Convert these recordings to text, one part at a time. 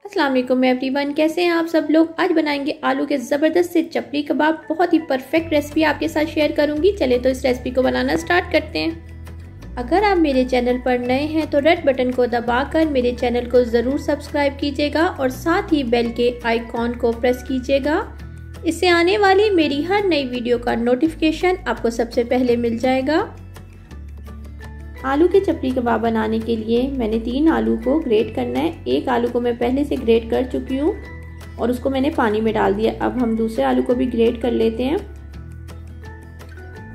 अस्सलाम वालेकुम एवरीवन, कैसे हैं आप सब लोग। आज बनाएंगे आलू के ज़बरदस्त से चपली कबाब। बहुत ही परफेक्ट रेसिपी आपके साथ शेयर करूंगी। चले तो इस रेसिपी को बनाना स्टार्ट करते हैं। अगर आप मेरे चैनल पर नए हैं तो रेड बटन को दबाकर मेरे चैनल को ज़रूर सब्सक्राइब कीजिएगा और साथ ही बेल के आइकॉन को प्रेस कीजिएगा। इससे आने वाली मेरी हर नई वीडियो का नोटिफिकेशन आपको सबसे पहले मिल जाएगा। आलू के चपली कबाब बनाने के लिए मैंने 3 आलू को ग्रेट करना है। एक आलू को मैं पहले से ग्रेट कर चुकी हूँ और उसको मैंने पानी में डाल दिया। अब हम दूसरे आलू को भी ग्रेट कर लेते हैं।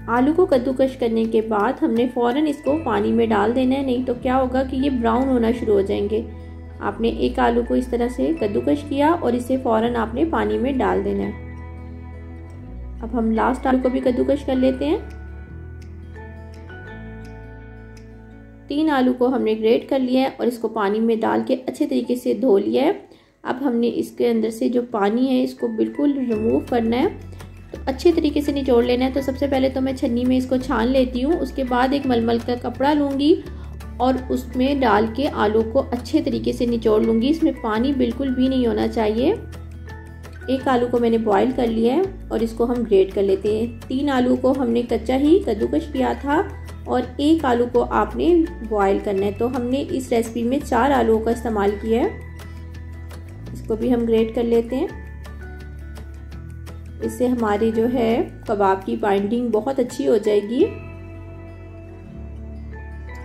आलू को कद्दूकश करने के बाद हमने फ़ौरन इसको पानी में डाल देना है, नहीं तो क्या होगा कि ये ब्राउन होना शुरू हो जाएंगे। आपने एक आलू को इस तरह से कद्दूकश किया और इसे फ़ौरन आपने पानी में डाल देना है। अब हम लास्ट आलू को भी कद्दूकश कर लेते हैं। 3 आलू को हमने ग्रेट कर लिया है और इसको पानी में डाल के अच्छे तरीके से धो लिया है। अब हमने इसके अंदर से जो पानी है इसको बिल्कुल रिमूव करना है, तो अच्छे तरीके से निचोड़ लेना है। तो सबसे पहले तो मैं छन्नी में इसको छान लेती हूँ। उसके बाद एक मलमल का कपड़ा लूँगी और उसमें डाल के आलू को अच्छे तरीके से निचोड़ लूँगी। इसमें पानी बिल्कुल भी नहीं होना चाहिए। एक आलू को मैंने बॉईल कर लिया है और इसको हम ग्रेट कर लेते हैं। 3 आलू को हमने कच्चा ही कद्दूकश किया था और एक आलू को आपने बॉईल करना है। तो हमने इस रेसिपी में 4 आलूओं का इस्तेमाल किया है। इसको भी हम ग्रेट कर लेते हैं। इससे हमारी जो है कबाब की बाइंडिंग बहुत अच्छी हो जाएगी।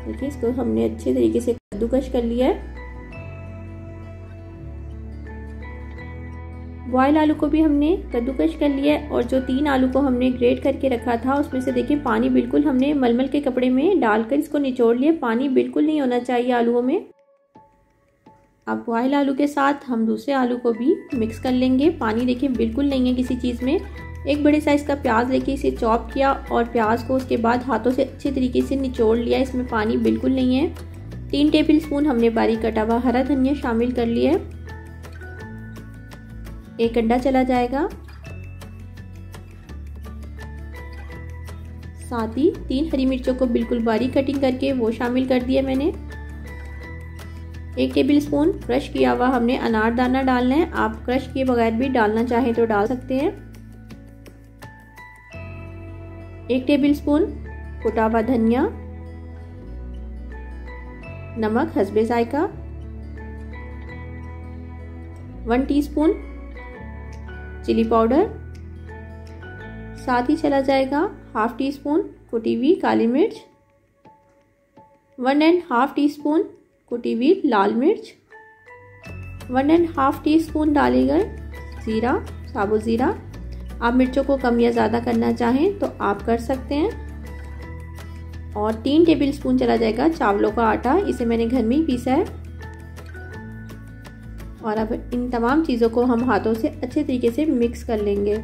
देखिए, इसको हमने अच्छे तरीके से कद्दूकश कर लिया है। बॉयल आलू को भी हमने कद्दूकश कर लिया है और जो 3 आलू को हमने ग्रेट करके रखा था उसमें से देखिए पानी बिल्कुल हमने मलमल के कपड़े में डालकर इसको निचोड़ लिया। पानी बिल्कुल नहीं होना चाहिए आलूओं में। अब बॉयल आलू के साथ हम दूसरे आलू को भी मिक्स कर लेंगे। पानी देखिए बिल्कुल नहीं है किसी चीज़ में। एक बड़े साइज़ का प्याज लेके इसे चॉप किया और प्याज को उसके बाद हाथों से अच्छे तरीके से निचोड़ लिया। इसमें पानी बिल्कुल नहीं है। 3 टेबल स्पून हमने बारीक कटा हुआ हरा धनिया शामिल कर लिया है। एक अंडा चला जाएगा। साथ ही 3 हरी मिर्चों को बिल्कुल बारीक कटिंग करके वो शामिल कर दिया मैंने। 1 टेबल स्पून क्रश किया हुआ हमने अनारदाना डालना है। आप क्रश किए बगैर भी डालना चाहें तो डाल सकते हैं। 1 टेबल स्पून कुटा हुआ धनिया, नमक हस्बे जायका, 1 टीस्पून चिली पाउडर, साथ ही चला जाएगा ½ टीस्पून कुटी हुई काली मिर्च, 1½ टीस्पून कुटी हुई लाल मिर्च, 1½ टीस्पून डालेगा ज़ीरा, साबुत ज़ीरा। आप मिर्चों को कम या ज़्यादा करना चाहें तो आप कर सकते हैं। और 3 टेबल स्पून चला जाएगा चावलों का आटा। इसे मैंने घर में ही पीसा है। और अब इन तमाम चीज़ों को हम हाथों से अच्छे तरीके से मिक्स कर लेंगे।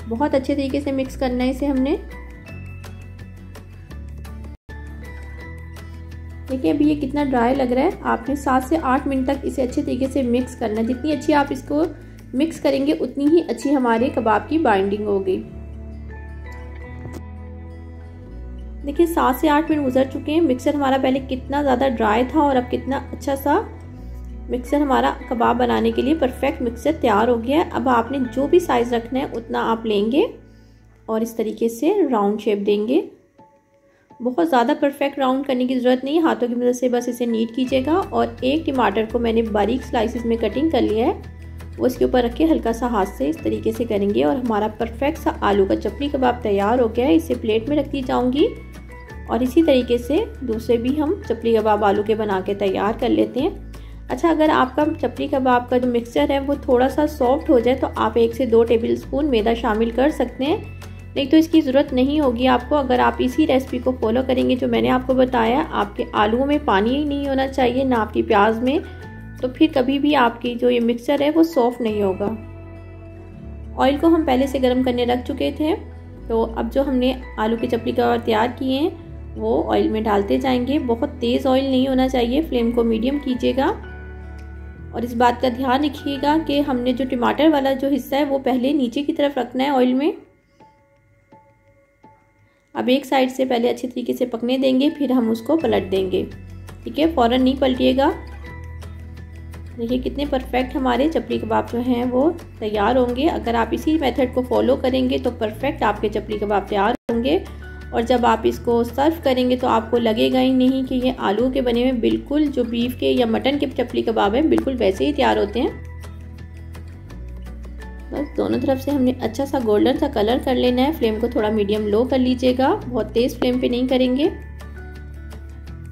बहुत अच्छे तरीके से मिक्स करना है इसे हमने। देखिए अभी ये कितना ड्राई लग रहा है। आपने 7 से 8 मिनट तक इसे अच्छे तरीके से मिक्स करना है। जितनी अच्छी आप इसको मिक्स करेंगे उतनी ही अच्छी हमारे कबाब की बाइंडिंग होगी। देखिए 7 से 8 मिनट गुजर चुके हैं। मिक्सर हमारा पहले कितना ज़्यादा ड्राई था और अब कितना अच्छा सा मिक्सर हमारा कबाब बनाने के लिए परफेक्ट मिक्सर तैयार हो गया है। अब आपने जो भी साइज़ रखना है उतना आप लेंगे और इस तरीके से राउंड शेप देंगे। बहुत ज़्यादा परफेक्ट राउंड करने की ज़रूरत नहीं है। हाथों की मदद से बस इसे नीट कीजिएगा। और 1 टमाटर को मैंने बारीक स्लाइसिस में कटिंग कर लिया है। वो इसके ऊपर रख के हल्का सा हाथ से इस तरीके से करेंगे और हमारा परफेक्ट सा आलू का चपली कबाब तैयार हो गया है। इसे प्लेट में रखती जाऊँगी और इसी तरीके से दूसरे भी हम चपली कबाब आलू के बना के तैयार कर लेते हैं। अच्छा, अगर आपका चपली कबाब का जो मिक्सचर है वो थोड़ा सा सॉफ्ट हो जाए तो आप 1 से 2 टेबल स्पून मैदा शामिल कर सकते हैं, नहीं तो इसकी ज़रूरत नहीं होगी आपको। अगर आप इसी रेसिपी को फॉलो करेंगे जो मैंने आपको बताया, आपके आलूओं में पानी ही नहीं होना चाहिए ना आपकी प्याज में, तो फिर कभी भी आपकी जो ये मिक्सचर है वो सॉफ्ट नहीं होगा। ऑयल को हम पहले से गर्म करने रख चुके थे। तो अब जो हमने आलू के चपली कबाब तैयार किए हैं वो ऑयल में डालते जाएंगे। बहुत तेज़ ऑयल नहीं होना चाहिए, फ्लेम को मीडियम कीजिएगा। और इस बात का ध्यान रखिएगा कि हमने जो टमाटर वाला जो हिस्सा है वो पहले नीचे की तरफ रखना है ऑयल में। अब एक साइड से पहले अच्छी तरीके से पकने देंगे, फिर हम उसको पलट देंगे। ठीक है, फ़ौरन नहीं पलटिएगा। देखिए कितने परफेक्ट हमारे चपली कबाब जो हैं वो तैयार होंगे। अगर आप इसी मेथड को फॉलो करेंगे तो परफेक्ट आपके चपली कबाब तैयार होंगे। और जब आप इसको सर्व करेंगे तो आपको लगेगा ही नहीं कि ये आलू के बने हुए, बिल्कुल जो बीफ के या मटन के चपली कबाब हैं बिल्कुल वैसे ही तैयार होते हैं। बस दोनों तरफ से हमने अच्छा सा गोल्डन सा कलर कर लेना है। फ्लेम को थोड़ा मीडियम लो कर लीजिएगा, बहुत तेज़ फ्लेम पे नहीं करेंगे।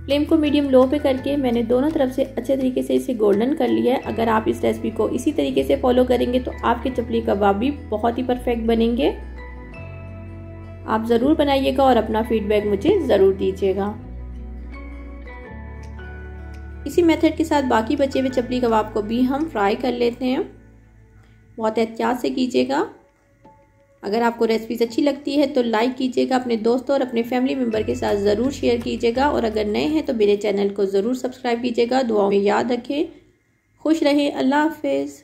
फ्लेम को मीडियम लो पे करके मैंने दोनों तरफ से अच्छे तरीके से इसे गोल्डन कर लिया है। अगर आप इस रेसिपी को इसी तरीके से फॉलो करेंगे तो आपके चपली कबाब भी बहुत ही परफेक्ट बनेंगे। आप ज़रूर बनाइएगा और अपना फीडबैक मुझे ज़रूर दीजिएगा। इसी मेथड के साथ बाकी बचे हुए चपली कबाब को भी हम फ्राई कर लेते हैं। बहुत एहतियात से कीजिएगा। अगर आपको रेसिपीज अच्छी लगती है तो लाइक कीजिएगा, अपने दोस्तों और अपने फैमिली मेम्बर के साथ ज़रूर शेयर कीजिएगा। और अगर नए हैं तो मेरे चैनल को ज़रूर सब्सक्राइब कीजिएगा। दुआओं में याद रखें। खुश रहें। अल्लाह हाफिज़।